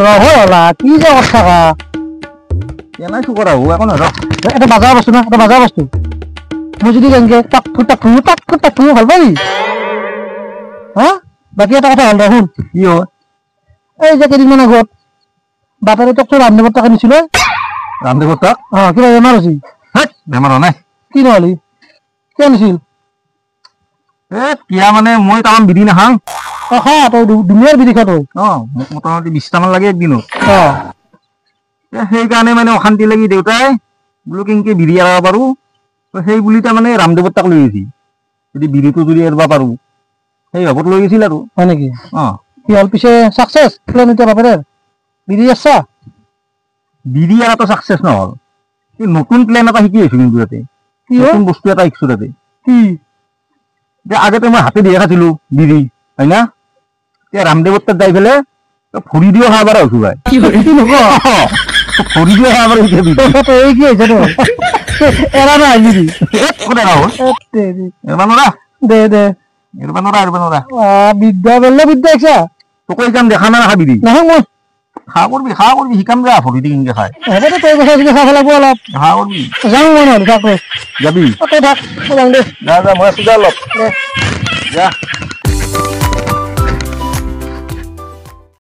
রহলা কি যে কথা কা কেনাই শুকরা হো এখন র এটা বাজার বস্তু না এটা বাজার বস্তু মই যদি গেংকে টাক ভাল পাবি হ্যাঁ বাকি এটা কথা হল দেখোন কি হয় এই যে কেইদিনমান আগত বাটাৰে তোক ৰামদেৱৰ টাকা নিছিলে ৰামদেবৰ তাক কিবা বেমাৰ হৈছিল হেট বেমার নাই কি নহলি কিয় নিছিল কিয়া মানে মই তামান বিধি নাখাং খা তই দুনিয়াৰ বিধি খা তই মোক মোটামুটি 20টামান লাগে একদিনত অ সেইকাৰণে মানে অশান্তি লাগি দেউতাই বোলো কেনেকে বিধি এৰাব পাৰো সেই বুলি তাৰমানে ৰামদেৱৰ তাক লৈ গৈছি যদি বিধিটো যদি এৰব পাৰো সেই ভাবত লৈ গৈছিল আৰু হয় নেকি অ কি হল পিছে সাকসেস প্ল্যান এটা বাপেৰ বিধি আছা বিধি এৰাটো সাকসেস নহল নতুন প্লেন এটা শিকি আছো কিন্তু তাতে নতুন বস্তু এটা শিকছো তাতে কি যে আগতে মই হাতে দিয়ে খাইছিলো বিধি হয় না এতিয়া ৰামদেৱৰ তাত যাই পেলাই ভৰি দিও খাবাৰ হৈছো ভাই ভৰি দিও খাবাৰ হৈছে এই কি হৈছে এৰা নাই বিধি এৰবা নৰা দে দে এৰবা নৰা বিদ্যা বেলে বিদ্যা আছা তোকে শিকাম দেখা না নাখাবি নহয় মই খা কৰবি শিকাম যা ভৰি দি কেনেকে খাই হ'ব দে তই কথা খাব লাগিব অলপ খা কৰবি যাওঁ মই নহ'লে থাক যাবি তই থাক যাওঁ দে যা মই আছো যা অলপ যা